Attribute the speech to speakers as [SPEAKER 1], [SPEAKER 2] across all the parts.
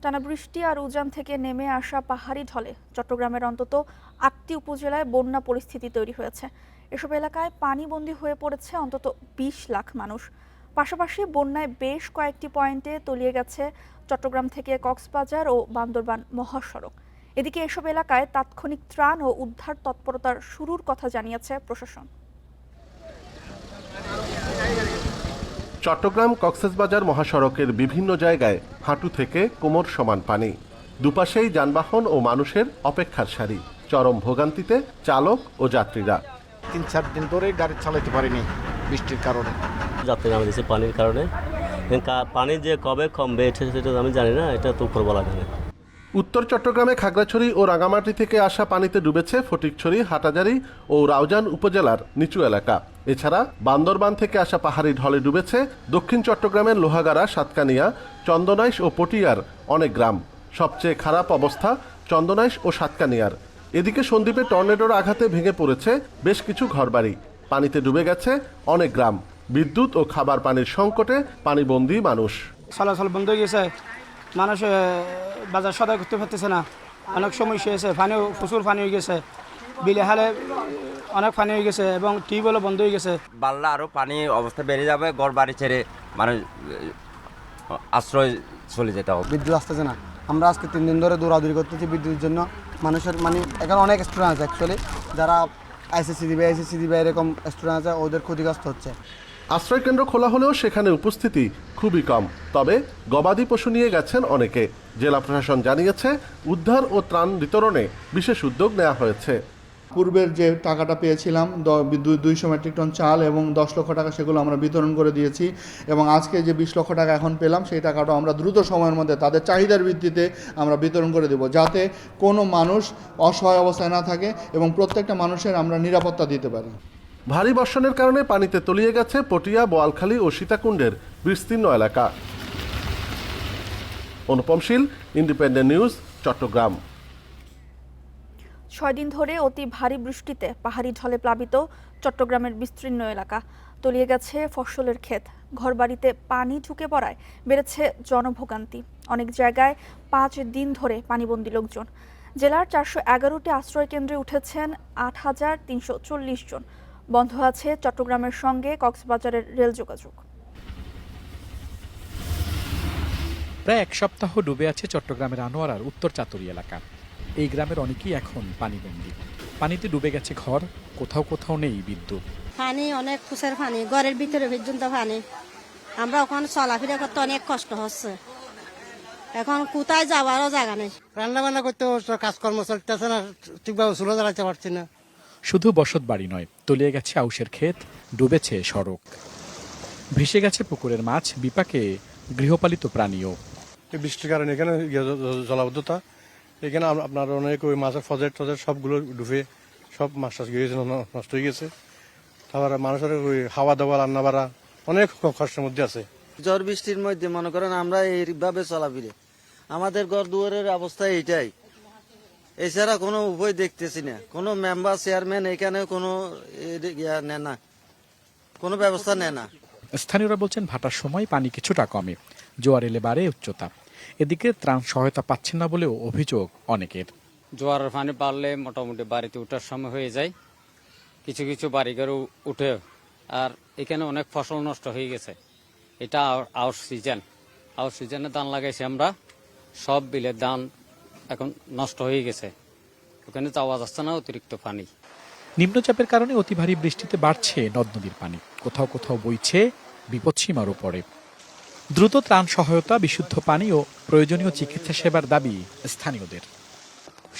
[SPEAKER 1] টানা বৃষ্টি আর উজান থেকে নেমে আসা পাহাড়ি ঢলে চট্টগ্রামের অন্তত ৮টি উপজেলায় বন্যা পরিস্থিতি তৈরি হয়েছে। এসব এলাকায় পানিবন্দী হয়ে পড়েছে অন্তত ২০ লাখ মানুষ। পাশাপাশি বন্যায় বেশ কয়েকটি পয়েন্টে তলিয়ে গেছে চট্টগ্রাম থেকে কক্সবাজার ও বান্দরবান মহাসড়ক। এদিকে এসব এলাকায় তাৎক্ষণিক ত্রাণ ও উদ্ধার তৎপরতার শুরুর কথা জানিয়েছে প্রশাসন।
[SPEAKER 2] চট্টগ্রাম কক্সবাজার মহাসড়কের বিভিন্ন জায়গায় হাঁটু থেকে কোমর সমান পানি, দুপাশেই যানবাহন ও মানুষের অপেক্ষার সারি। চরম ভোগান্তিতে চালক ও যাত্রীরা।
[SPEAKER 3] ৩-৪ দিন ধরে গাড়ি চালাতে পারিনি বৃষ্টির কারণে।
[SPEAKER 4] যাত্রী নামে দিয়েছে পানির কারণে। পানি যে কবে কমবে সেটা আমি জানি না, এটা তো উপর বলা জানে।
[SPEAKER 2] উত্তর চট্টগ্রামে খাগড়াছড়ি ও রাঙামাটি থেকে আসা পানিতে ডুবেছে ফটিকছড়ি, হাটাজারি ও রাউজান উপজেলার নিচু এলাকা। এছাড়া বান্দরবান থেকে আসা পাহাড়ি ঢলে ডুবেছে দক্ষিণ চট্টগ্রামের লোহাগাড়া, সাতকানিয়া, চন্দনাইশ ও পটিয়ার অনেক গ্রাম। সবচেয়ে খারাপ অবস্থা চন্দনাইশ ও সাতকানিয়ার। এদিকে সন্দ্বীপে টর্নেডোর আঘাতে ভেঙে পড়েছে বেশ কিছু ঘরবাড়ি। পানিতে ডুবে গেছে অনেক গ্রাম। বিদ্যুৎ ও খাবার পানির সংকটে পানিবন্দী মানুষ।
[SPEAKER 5] চলাচল বন্ধ হয়ে গেছে, মানুষ বাজার সদাই করতে পারতেছে না। অনেক সমস্যা হয়েছে, পানিও প্রচুর পানি হয়ে গেছে, বিলে হালে অনেক পানি হয়ে গেছে এবং টিউবওয়েলও বন্ধ হয়ে গেছে।
[SPEAKER 6] বাড়লে আরও পানি অবস্থা বেড়ে যাবে, ঘর বাড়ি ছেড়ে মানুষ আশ্রয় চলে যেতে হবে।
[SPEAKER 7] বিদ্যুৎ আসতেছে না। আমরা আজকে 3 দিন ধরে দৌড়াদৌড়ি করতেছি বিদ্যুতের জন্য। মানুষের এখানে অনেক স্টুডেন্ট আছে অ্যাকচুয়ালি, যারা আইসিসি দিবে এরকম স্টুডেন্ট আছে, ওদের ক্ষতিগ্রস্ত হচ্ছে।
[SPEAKER 2] আশ্রয়কেন্দ্র খোলা হলেও সেখানে উপস্থিতি খুবই কম। তবে গবাদি পশু নিয়ে গেছেন অনেকে। জেলা প্রশাসন জানিয়েছে উদ্ধার ও ত্রাণ বিতরণে বিশেষ উদ্যোগ নেওয়া হয়েছে।
[SPEAKER 8] পূর্বের যে টাকাটা পেয়েছিলাম 200 মেট্রিক টন চাল এবং 10 লক্ষ টাকা, সেগুলো আমরা বিতরণ করে দিয়েছি। এবং আজকে যে 20 লক্ষ টাকা এখন পেলাম, সেই টাকাটা আমরা দ্রুত সময়ের মধ্যে তাদের চাহিদার ভিত্তিতে আমরা বিতরণ করে দেব, যাতে কোনো মানুষ অসহায় অবস্থায় না থাকে এবং প্রত্যেকটা মানুষের আমরা নিরাপত্তা দিতে পারি।
[SPEAKER 2] ভারী বর্ষণের কারণে পানিতে তলিয়ে গেছে পটিয়া, বোয়ালখালী ও সীতাকুণ্ডের বিস্তীর্ণ এলাকা। অনুপম শীল, ইন্ডিপেন্ডেন্ট নিউজ, চট্টগ্রাম।
[SPEAKER 1] 6 দিন ধরে অতি ভারী বৃষ্টিতে পাহাড়ি ঢলে প্লাবিত চট্টগ্রামের বিস্তীর্ণ এলাকা। তলিয়ে গেছে ফসলের ক্ষেত। ঘরবাড়িতে পানি ঢুকে পড়ায় বেড়েছে জনভোগান্তি। অনেক জায়গায় 5 দিন ধরে পানিবন্দী লোকজন। জেলার 411টি আশ্রয় কেন্দ্রে উঠেছেন 8,340 জন। বন্ধ আছে চট্টগ্রামের সঙ্গে কক্সবাজারের রেল যোগাযোগ।
[SPEAKER 9] প্রায় 1 সপ্তাহ ডুবে আছে চট্টগ্রামের আনোয়ারার উত্তর চাতুরী এলাকা। এই গ্রামের অনেকেই এখন পানিবন্দী। পানিতে ডুবে গেছে ঘর, কোথাও কোথাও নেই বিদ্যুৎ।
[SPEAKER 10] পানি অনেক ফুসের পানি, ঘরের ভিতরে পর্যন্ত পানি। আমরা ওখানে চলাফেরা করতে অনেক কষ্ট হচ্ছে। এখন কোথায় যাওয়ারও জায়গা নেই।
[SPEAKER 7] রান্না বান্না করতে কাজকর্ম চলতেছে না, ঠিকভাবে চুলো জ্বালাতে পারছি না।
[SPEAKER 9] শুধু বসত বাড়ি নয়, তলিয়ে গেছে আউশের ক্ষেত, ডুবেছে সড়ক, ভেসে গেছে পুকুরের মাছ, বিপাকে গৃহপালিত প্রাণীও।
[SPEAKER 3] বৃষ্টির কারণে এখানে জলাবদ্ধতা, এখানে আপনার অনেক ওই মাছের ফজের টজের সবগুলো ডুবে সব মাছ টাছ গিয়েছে, নষ্ট হয়ে গেছে। তারপরে মানুষের ওই খাওয়া দাওয়া, রান্না বাড়া অনেক কষ্টের মধ্যে আছে।
[SPEAKER 7] ঝড় বৃষ্টির মধ্যে মনে করেন আমরা এইভাবে চলাফিরে, আমাদের ঘর দুয়ারের অবস্থা এইটাই। এছাড়া কোনো উপায় দেখতেছি না। কোনো মেম্বার চেয়ারম্যান এখানে কোনো নেয় না, কোনো ব্যবস্থা নেয় না।
[SPEAKER 9] স্থানীয়রা বলছেন ভাটার সময় পানি কিছুটা কমে, জোয়ার এলে বাড়ে উচ্চতা। এদিকে ত্রাণ সহায়তা পাচ্ছেন না বলেও অভিযোগ অনেকের।
[SPEAKER 11] জোয়ারের পানি বাড়লে মোটামুটি বাড়িতে ওঠার সময় হয়ে যায়, কিছু কিছু বাড়িঘর উঠে। আর এখানে অনেক ফসল নষ্ট হয়ে গেছে। এটা আউশ সিজনে ধান লাগাইছি আমরা, সব বিলের ধান এখন নষ্ট হয়ে গেছে। ওখানে যাওয়া যাচ্ছে না, অতিরিক্ত পানি।
[SPEAKER 9] নিম্নচাপের কারণে অতি ভারী বৃষ্টিতে বাড়ছে নদ নদীর পানি, কোথাও কোথাও বইছে বিপদসীমার উপরে। দ্রুত ত্রাণ সহায়তা, বিশুদ্ধ পানি ও প্রয়োজনীয় চিকিৎসা সেবার দাবি স্থানীয়দের।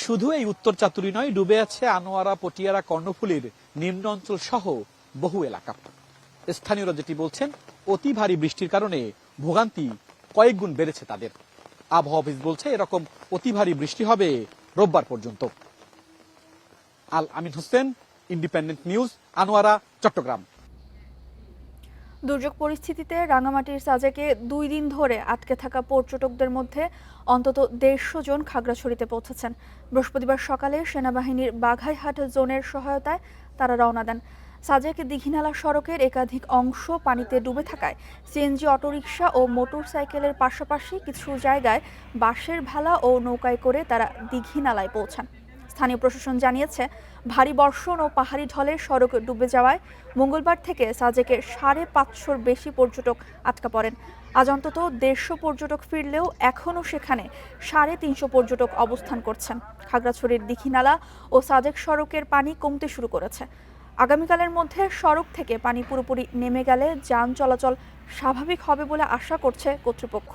[SPEAKER 9] শুধু এই উত্তর চাতুরী নয়, ডুবে আছে আনোয়ারা, পটিয়ারা, কর্ণফুলীর নিম্ন অঞ্চল সহ বহু এলাকা। স্থানীয়রা যেটি বলছেন, অতি ভারী বৃষ্টির কারণে ভোগান্তি কয়েক গুণ বেড়েছে তাদের। আবহাওয়া অফিস বলছে এরকম অতি ভারী বৃষ্টি হবে রোববার পর্যন্ত। আল আমিন হোসেন, ইন্ডিপেন্ডেন্ট নিউজ, আনোয়ারা, চট্টগ্রাম।
[SPEAKER 1] দুর্যোগ পরিস্থিতিতে রাঙামাটির সাজেকে 2 দিন ধরে আটকে থাকা পর্যটকদের মধ্যে অন্তত 150 জন খাগড়াছড়িতে পৌঁছেছেন। বৃহস্পতিবার সকালে সেনাবাহিনীর বাঘাইহাট জোনের সহায়তায় তারা রওনা দেন। সাজেক দীঘিনালা সড়কের একাধিক অংশ পানিতে ডুবে থাকায় সিএনজি অটোরিকশা ও মোটরসাইকেলের পাশাপাশি কিছু জায়গায় বাঁশের ভেলা ও নৌকায় করে তারা দীঘিনালায় পৌঁছান। স্থানীয় প্রশাসন জানিয়েছে, ভারী বর্ষণ ও পাহাড়ি ঢলে সড়ক ডুবে যাওয়ায় মঙ্গলবার থেকে সাজেকে 550-র বেশি পর্যটক আটকা পড়েন। আজ অন্তত 150 পর্যটক ফিরলেও এখনও সেখানে 350 পর্যটক অবস্থান করছেন। খাগড়াছড়ির দীঘিনালা ও সাজেক সড়কের পানি কমতে শুরু করেছে। আগামীকালের মধ্যে সড়ক থেকে পানি পুরোপুরি নেমে গেলে যান চলাচল স্বাভাবিক হবে বলে আশা করছে কর্তৃপক্ষ।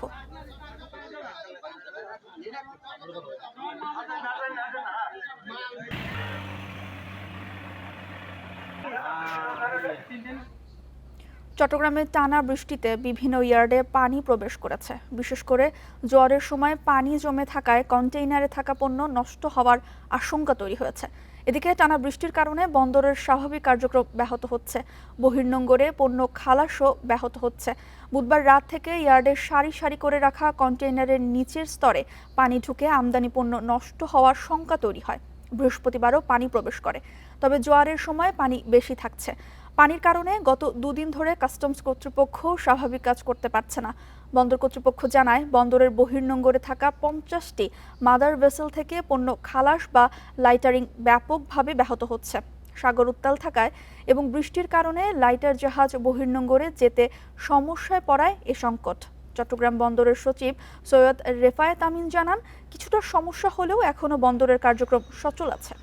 [SPEAKER 1] চট্টগ্রামে টানা বৃষ্টিতে বিভিন্ন ইয়ার্ডে পানি প্রবেশ করেছে। বিশেষ করে জোয়ারের সময় পানি জমে থাকায় কন্টেইনারে থাকা পণ্য নষ্ট হওয়ার আশঙ্কা তৈরি হয়েছে। এদিকে টানা বৃষ্টির কারণে বন্দরের স্বাভাবিক কার্যক্রম ব্যাহত হচ্ছে। বহির্নোঙরে পণ্য খালাসও ব্যাহত হচ্ছে। বুধবার রাত থেকে ইয়ার্ডে সারি সারি করে রাখা কন্টেইনারের নিচের স্তরে পানি ঢুকে আমদানি পণ্য নষ্ট হওয়ার শঙ্কা তৈরি হয়। বৃহস্পতিবারও পানি প্রবেশ করে, তবে জোয়ারের সময় পানি বেশি থাকছে। পানির কারণে গত 2 দিন ধরে কাস্টমস কর্তৃপক্ষ স্বাভাবিক কাজ করতে পারছে না। বন্দর কর্তৃপক্ষ জানায়, বন্দরের বহির্নোঙরে থাকা 50টি মাদার ভেসেল থেকে পণ্য খালাস বা লাইটারিং ব্যাপকভাবে ব্যাহত হচ্ছে। সাগর উত্তাল থাকায় এবং বৃষ্টির কারণে লাইটার জাহাজ বহির্নোঙরে যেতে সমস্যায় পড়ায় এ সংকট। চট্টগ্রাম বন্দরের সচিব সৈয়দ রেফায়েত আমিন জানান, কিছুটা সমস্যা হলেও এখনও বন্দরের কার্যক্রম সচল আছে।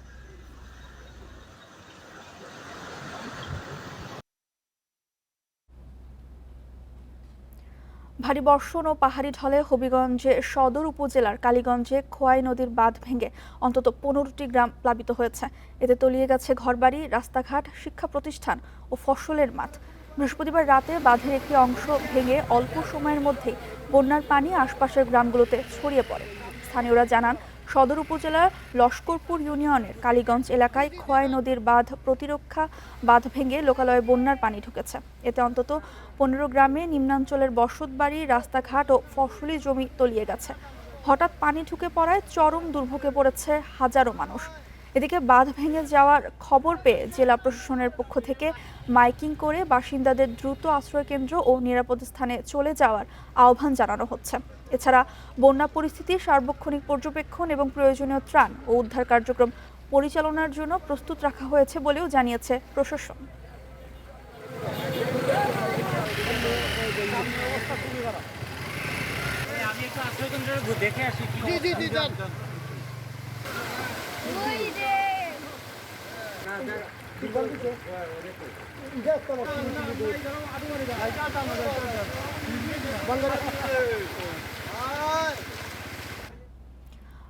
[SPEAKER 1] ভারী বর্ষণ ও পাহাড়ি ঢলে হবিগঞ্জে সদর উপজেলার কালীগঞ্জে খোয়াই নদীর বাঁধ ভেঙে অন্তত 15টি গ্রাম প্লাবিত হয়েছে। এতে তলিয়ে গেছে ঘরবাড়ি, রাস্তাঘাট, শিক্ষা প্রতিষ্ঠান ও ফসলের মাঠ। বৃহস্পতিবার রাতে বাঁধের একটি অংশ ভেঙে অল্প সময়ের মধ্যেই বন্যার পানি আশপাশের গ্রামগুলোতে ছড়িয়ে পড়ে। স্থানীয়রা জানান, সদর উপজেলার লস্করপুর ইউনিয়নের কালীগঞ্জ এলাকায় খোয়াই নদীর বাঁধ প্রতিরক্ষা বাঁধ ভেঙে লোকালয়ে বন্যার পানি ঢুকেছে। এতে অন্তত 15 গ্রামে নিম্নাঞ্চলের বসতবাড়ি, রাস্তাঘাট ও ফসলি জমি তলিয়ে গেছে। হঠাৎ পানি ঢুকে পড়ায় চরম দুর্ভোগে পড়েছে হাজারো মানুষ। এদিকে বাঁধ ভেঙে যাওয়ার খবর পেয়ে জেলা প্রশাসনের পক্ষ থেকে মাইকিং করে বাসিন্দাদের দ্রুত আশ্রয়কেন্দ্র ও নিরাপদ স্থানে চলে যাওয়ার আহ্বান জানানো হচ্ছে। এছাড়া বন্যা পরিস্থিতির সার্বক্ষণিক পর্যবেক্ষণ এবং প্রয়োজনীয় ত্রাণ ও উদ্ধার কার্যক্রম পরিচালনার জন্য প্রস্তুত রাখা হয়েছে বলেও জানিয়েছে প্রশাসন।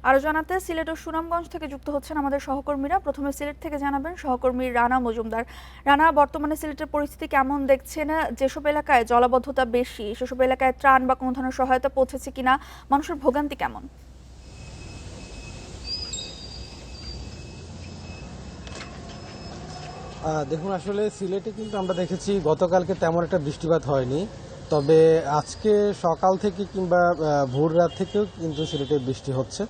[SPEAKER 1] আরো জানাতে সিলেট ও সুনামগঞ্জ থেকে যুক্ত হচ্ছেন আমাদের সহকর্মীরা। প্রথমে সিলেট থেকে জানাবেন সহকর্মী রানা মজুমদার। রানা, বর্তমানে সিলেটের পরিস্থিতি কেমন দেখছেন? যেসব এলাকায় জলাবদ্ধতা বেশি, সেসব এলাকায় ত্রাণ বা কোনো ধরনের সহায়তা পৌঁছেছে কিনা? মানুষের ভোগান্তি কেমন?
[SPEAKER 12] দেখুন, আসলে সিলেটে কিন্তু আমরা দেখেছি গতকালকে তেমন একটা বৃষ্টিপাত হয়নি, তবে আজকে সকাল থেকে কিংবা ভোর রাত থেকেও কিন্তু সিলেটে বৃষ্টি হচ্ছে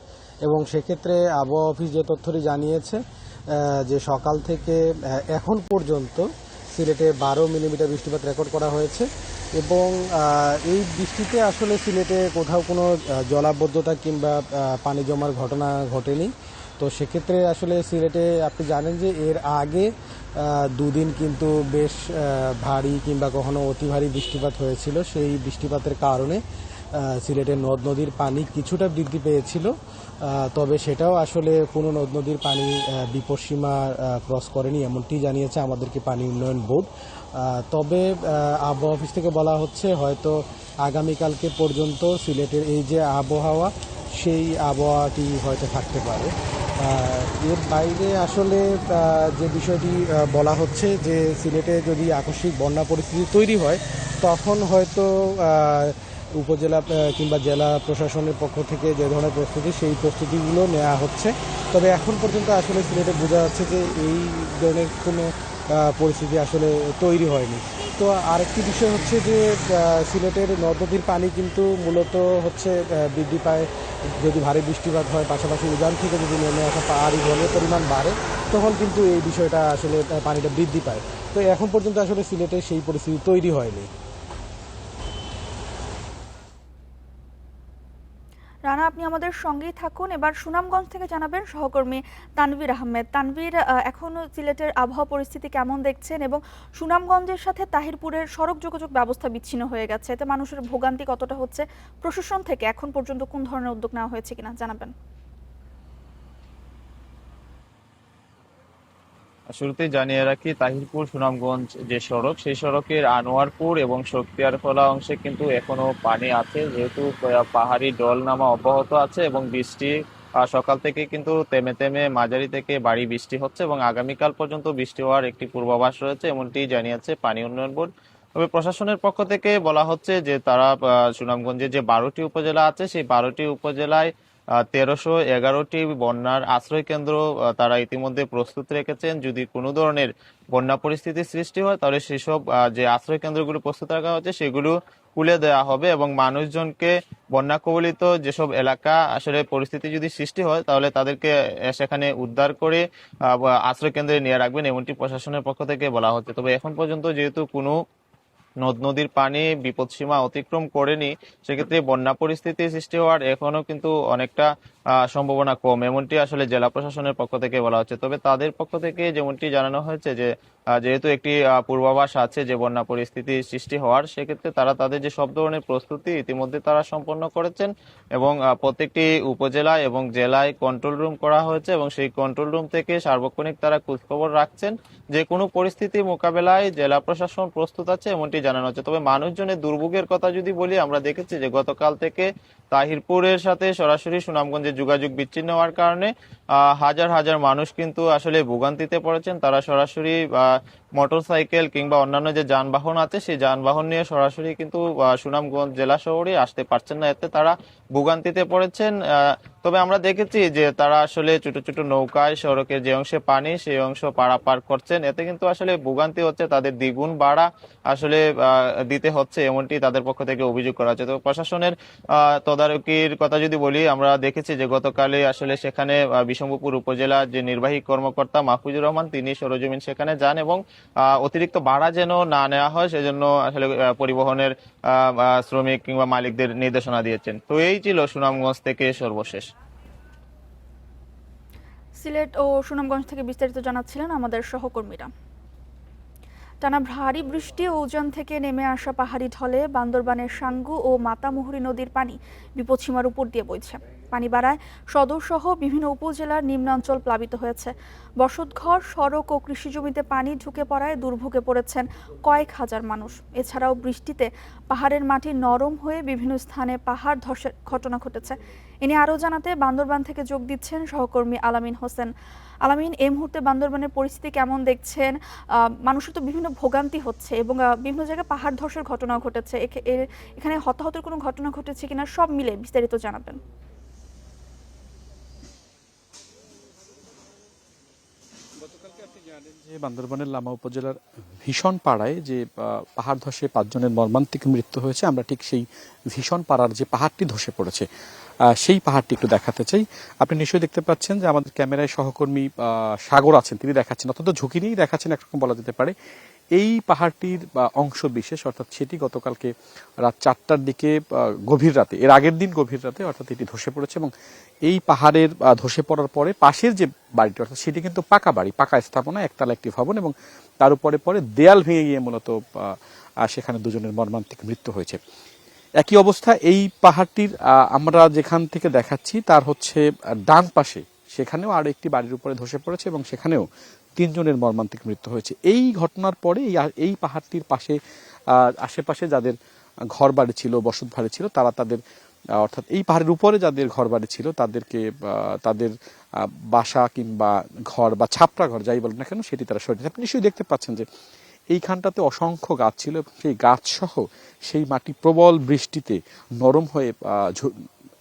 [SPEAKER 12] এবং সেক্ষেত্রে আবহাওয়া অফিস যে তথ্যটি জানিয়েছে যে সকাল থেকে এখন পর্যন্ত সিলেটে 12 মিলিমিটার বৃষ্টিপাত রেকর্ড করা হয়েছে এবং এই বৃষ্টিতে আসলে সিলেটে কোথাও কোনো জলাবদ্ধতা কিংবা পানি জমার ঘটনা ঘটেনি। তো সেক্ষেত্রে আসলে সিলেটে আপনি জানেন যে এর আগে 2 দিন কিন্তু বেশ ভারী কিংবা কখনো অতি ভারী বৃষ্টিপাত হয়েছিল। সেই বৃষ্টিপাতের কারণে সিলেটের নদ নদীর পানি কিছুটা বৃদ্ধি পেয়েছিল, তবে সেটাও আসলে কোনো নদ নদীর পানি বিপদসীমা ক্রস করেনি, এমনটি জানিয়েছে আমাদেরকে পানি উন্নয়ন বোর্ড। তবে আবহাওয়া অফিস থেকে বলা হচ্ছে হয়তো আগামীকালকে পর্যন্ত সিলেটের এই যে আবহাওয়া, সেই আবহাওয়াটি হয়তো থাকতে পারে। এর বাইরে আসলে যে বিষয়টি বলা হচ্ছে যে সিলেটে যদি আকস্মিক বন্যা পরিস্থিতি তৈরি হয় তখন হয়তো উপজেলা কিংবা জেলা প্রশাসনের পক্ষ থেকে যে ধরনের প্রস্তুতি, সেই প্রস্তুতিগুলো নেওয়া হচ্ছে। তবে এখন পর্যন্ত আসলে সিলেটে বোঝা যাচ্ছে যে এই ধরনের কোনো পরিস্থিতি আসলে তৈরি হয়নি। তো আরেকটি বিষয় হচ্ছে যে সিলেটের নদ নদীর পানি কিন্তু মূলত হচ্ছে বৃদ্ধি পায় যদি ভারী বৃষ্টিপাত হয়, পাশাপাশি উজান থেকে যদি নেমে আসা পাহাড়ি ঢলের পরিমাণ বাড়ে তখন কিন্তু এই বিষয়টা আসলে পানিটা বৃদ্ধি পায়। তো এখন পর্যন্ত আসলে সিলেটে সেই পরিস্থিতি তৈরি হয়নি।
[SPEAKER 1] রানা, আপনি আমাদের সঙ্গেই থাকুন। এবার সুনামগঞ্জ থেকে জানাবেন সহকর্মী তানভীর আহমেদ। তানভীর, এখনো সিলেটের আবহাওয়া পরিস্থিতি কেমন দেখছেন এবং সুনামগঞ্জের সাথে তাহিরপুরের সড়ক যোগাযোগ ব্যবস্থা বিচ্ছিন্ন হয়ে গেছে, এতে মানুষের ভোগান্তি কতটা হচ্ছে? প্রশাসন থেকে এখন পর্যন্ত কোন ধরনের উদ্যোগ নেওয়া হয়েছে কিনা জানাবেন।
[SPEAKER 13] শুরুতেই জানিয়ে রাখি, তাহিরপুর সুনামগঞ্জ যে সড়ক, সেই সড়কের আনোয়ারপুর এবং শক্তিয়ারখোলা অংশে কিন্তু এখনো পানি আছে, যেহেতু পাহাড়ি ডল নামা অব্যাহত আছে এবং বৃষ্টি সকাল থেকে কিন্তু তেমে তেমে মাঝারি থেকে ভারী বৃষ্টি হচ্ছে এবং আগামীকাল পর্যন্ত বৃষ্টি হওয়ার একটি পূর্বাভাস রয়েছে, এমনটি জানিয়েছে পানি উন্নয়ন বোর্ড। তবে প্রশাসনের পক্ষ থেকে বলা হচ্ছে যে তারা সুনামগঞ্জের যে 12টি উপজেলা আছে, সেই 12টি উপজেলায় 1311টি বন্যার আশ্রয় কেন্দ্র তারা ইতিমধ্যে প্রস্তুত রেখেছেন। যদি কোনো ধরনের বন্যা পরিস্থিতির সৃষ্টি হয় তাহলে সেসব যে আশ্রয় কেন্দ্রগুলো প্রস্তুত রাখা হচ্ছে সেগুলো খুলে দেওয়া হবে এবং মানুষজনকে বন্যা কবলিত যেসব এলাকা আসলে পরিস্থিতি যদি সৃষ্টি হয় তাহলে তাদেরকে সেখানে উদ্ধার করে আশ্রয় কেন্দ্রে নিয়ে রাখবেন, এমনটি প্রশাসনের পক্ষ থেকে বলা হচ্ছে। তবে এখন পর্যন্ত যেহেতু কোনো নদ নদীর পানি বিপদসীমা অতিক্রম করেনি, সেক্ষেত্রে বন্যা পরিস্থিতি সৃষ্টি হওয়ার এখনো কিন্তু অনেকটা সম্ভাবনা কম, এমনটি আসলে জেলা প্রশাসনের পক্ষ থেকে বলা হচ্ছে। তবে তাদের পক্ষ থেকে যেমনটি জানানো হয়েছে যে যেহেতু একটি পূর্বাভাস আছে যে বন্যা পরিস্থিতি সৃষ্টি হওয়ার, সেক্ষেত্রে তারা তাদের যে সব ধরনের প্রস্তুতি ইতিমধ্যে তারা সম্পন্ন করেছেন এবং প্রত্যেকটি উপজেলা এবং জেলায় কন্ট্রোল রুম করা হয়েছে এবং সেই কন্ট্রোল রুম থেকে সার্বক্ষণিক তারা খোঁজখবর রাখছেন। যে কোনো পরিস্থিতি মোকাবেলায় জেলা প্রশাসন প্রস্তুত আছে, এমনটি জানানো হচ্ছে। তবে মানুষজনের দুর্ভোগের কথা যদি বলি, আমরা দেখেছি যে গতকাল থেকে তাহিরপুরের সাথে সরাসরি সুনামগঞ্জের যোগাযোগ বিচ্ছিন্ন হওয়ার কারণে হাজার হাজার মানুষ কিন্তু আসলে ভোগান্তিতে পড়েছেন। তারা সরাসরি মোটরসাইকেল কিংবা অন্যান্য যে যানবাহন আছে সেই যানবাহন নিয়ে সরাসরি কিন্তু সুনামগঞ্জ জেলা শহরে আসতে পারছেন না, এতে তারা ভোগান্তিতে পড়েছেন। তবে আমরা দেখেছি যে তারা আসলে ছোট ছোট নৌকায় সড়কের যে অংশে পানি সেই অংশ পারাপার করছেন, এতে কিন্তু আসলে ভোগান্তি হচ্ছে, তাদের দ্বিগুণ ভাড়া আসলে দিতে হচ্ছে, এমনটি তাদের পক্ষ থেকে অভিযোগ করা হচ্ছে। তো প্রশাসনের তদারকির কথা যদি বলি, আমরা দেখেছি যে গতকালে আসলে সেখানে বিশম্ভুপুর উপজেলা যে নির্বাহী কর্মকর্তা মাহফুজুর রহমান তিনি সরজমিন সেখানে যান এবং অতিরিক্ত ভাড়া যেন না নেওয়া হয় সেজন্য আসলে পরিবহনের শ্রমিক কিংবা মালিকদের নির্দেশনা দিয়েছেন। তো এই ছিল সুনামগঞ্জ থেকে সর্বশেষ।
[SPEAKER 1] সিলেট ও সুনামগঞ্জ থেকে বিস্তারিত জানাচ্ছিলেন আমাদের সহকর্মীরা। টানা ভারী বৃষ্টি ও উজান থেকে নেমে আসা পাহাড়ি ঢলে বান্দরবানের সাঙ্গু ও মাতামুহুরী নদীর পানি বিপদসীমার উপর দিয়ে বইছে। পানি বাড়ায় সদর সহ বিভিন্ন উপজেলার নিম্নাঞ্চল প্লাবিত হয়েছে। বসতঘর, সড়ক ও কৃষি জমিতে পানি ঢুকে পড়ায় দুর্ভোগে পড়েছেন কয়েক হাজার মানুষ। এছাড়াও বৃষ্টিতে পাহাড়ের মাটি নরম হয়ে বিভিন্ন স্থানে পাহাড় ধসের ঘটনা ঘটেছে। এ নিয়ে আরও জানাতে বান্দরবান থেকে যোগ দিচ্ছেন সহকর্মী আলামিন হোসেন। আলামিন, এই মুহূর্তে বান্দরবানের পরিস্থিতি কেমন দেখছেন? মানুষের তো বিভিন্ন ভোগান্তি হচ্ছে এবং বিভিন্ন জায়গায় পাহাড় ধসের ঘটনা ঘটেছে, এখানে হতাহতের কোনো ঘটনা ঘটেছে কিনা সব মিলে বিস্তারিত জানাবেন।
[SPEAKER 9] যে বান্দরবানের লামা উপজেলার ভীষণ পাড়ায় যে পাহাড় ধসে 5 জনের মর্মান্তিক মৃত্যু হয়েছে, আমরা ঠিক সেই ভীষণ পাড়ার যে পাহাড়টি ধসে পড়েছে সেই পাহাড়টি একটু দেখাতে চাই। আপনি নিশ্চয়ই দেখতে পাচ্ছেন যে আমাদের ক্যামেরায় সহকর্মী সাগর আছেন, তিনি দেখাচ্ছেন, অত্যন্ত ঝুঁকি নিয়েই দেখাচ্ছেন একরকম বলা যেতে পারে। এই পাহাড়টির অংশ বিশেষ, অর্থাৎ সেটি গতকালকে রাত 4টার দিকে গভীর রাতে, এর আগের দিন গভীর রাতে অর্থাৎ এটি ধসে পড়েছে এবং এই পাহাড়ের ধসে পড়ার পরে পাশের যে বাড়িটি অর্থাৎ সেটি কিন্তু পাকা বাড়ি, পাকা স্থাপনা, একতলা একটি ভবন এবং তার উপরে পরে দেয়াল ভেঙে গিয়ে মূলত সেখানে 2 জনের মর্মান্তিক মৃত্যু হয়েছে। একই অবস্থা এই পাহাড়টির আমরা যেখান থেকে দেখাচ্ছি তার হচ্ছে ডান পাশে, সেখানেও আরো একটি বাড়ির উপরে ধসে পড়েছে এবং সেখানেও 3 জনের মর্মান্তিক মৃত্যু হয়েছে। এই ঘটনার পরে এই পাহাড়টির পাশে আশেপাশে যাদের ঘর বাড়ি ছিল, বসত বাড়ি ছিল, তারা তাদের অর্থাৎ এই পাহাড়ের উপরে যাদের ঘর বাড়ি ছিল তাদেরকে তাদের বাসা কিংবা ঘর বা ছাপড়া ঘর যাই বলেন না কেন সেটি তারা সরিয়ে। আপনি নিশ্চয়ই দেখতে পাচ্ছেন যে এইখানটাতে অসংখ্য গাছ ছিল, সেই গাছ সহ সেই মাটি প্রবল বৃষ্টিতে নরম হয়ে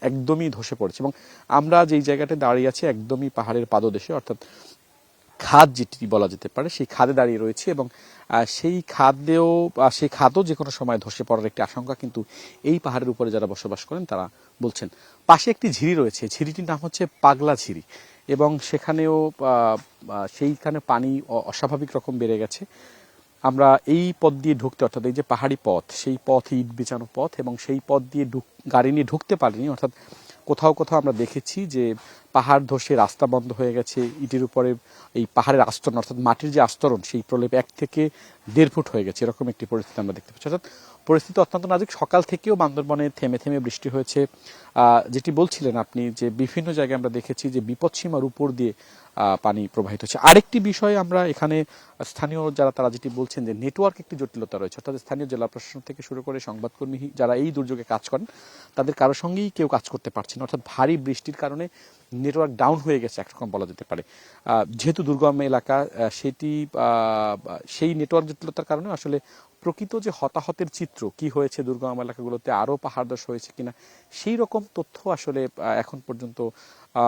[SPEAKER 9] একদমই ধসে পড়েছে এবং আমরা যেই জায়গাতে দাঁড়িয়ে আছি একদমই পাহাড়ের পাদদেশে, অর্থাৎ খাদ যেটি বলা যেতে পারে সেই খাদে দাঁড়িয়ে রয়েছে এবং সেই খাদও যে কোনো সময় ধসে পড়ার একটি আশঙ্কা কিন্তু এই পাহাড়ের উপরে যারা বসবাস করেন তারা বলছেন। পাশে একটি ঝিরি রয়েছে, ঝিরিটির নাম হচ্ছে পাগলা ঝিরি এবং সেখানেও সেইখানে পানি অস্বাভাবিক রকম বেড়ে গেছে। আমরা এই পথ দিয়ে ঢুকতে, অর্থাৎ এই যে পাহাড়ি পথ, সেই পথ ইট বিছানো পথ এবং সেই পথ দিয়ে গাড়ি নিয়ে ঢুকতে পারিনি। অর্থাৎ কোথাও কোথাও আমরা দেখেছি যে পাহাড় ধসে রাস্তা বন্ধ হয়ে গেছে, ইটের উপরে এই পাহাড়ের আস্তরণ অর্থাৎ মাটির যে আস্তরণ সেই প্রলেপ 1 থেকে 1.5 ফুট হয়ে গেছে, এরকম একটি পরিস্থিতি আমরা দেখতে পাচ্ছি। অর্থাৎ পরিস্থিতি অত্যন্ত নাজুক। সকাল থেকেও বান্দরবনে থেমে থেমে বৃষ্টি হয়েছে। যেটি বলছিলেন আপনি যে বিভিন্ন জায়গায় আমরা দেখেছি যে বিপদসীমার উপর দিয়ে পানি প্রবাহিত হচ্ছে। আরেকটি বিষয় আমরা এখানে স্থানীয় যারা তারা যেটি বলছেন যে নেটওয়ার্ক একটি জটিলতা রয়েছে, অর্থাৎ স্থানীয় জেলা প্রশাসন থেকে শুরু করে সংবাদকর্মী যারা এই দুর্যোগে কাজ করেন তাদের কারোর সঙ্গেই কেউ কাজ করতে পারছে না। অর্থাৎ ভারী বৃষ্টির কারণে নেটওয়ার্ক ডাউন হয়ে গেছে একরকম বলা যেতে পারে। যেহেতু দুর্গম এলাকা সেই নেটওয়ার্ক জটিলতার কারণে আসলে প্রকৃত যে হতাহতের চিত্র কি হয়েছে দুর্গম এলাকাগুলোতে আরও পাহাড় ধস হয়েছে কিনা সেই রকম তথ্য আসলে এখন পর্যন্ত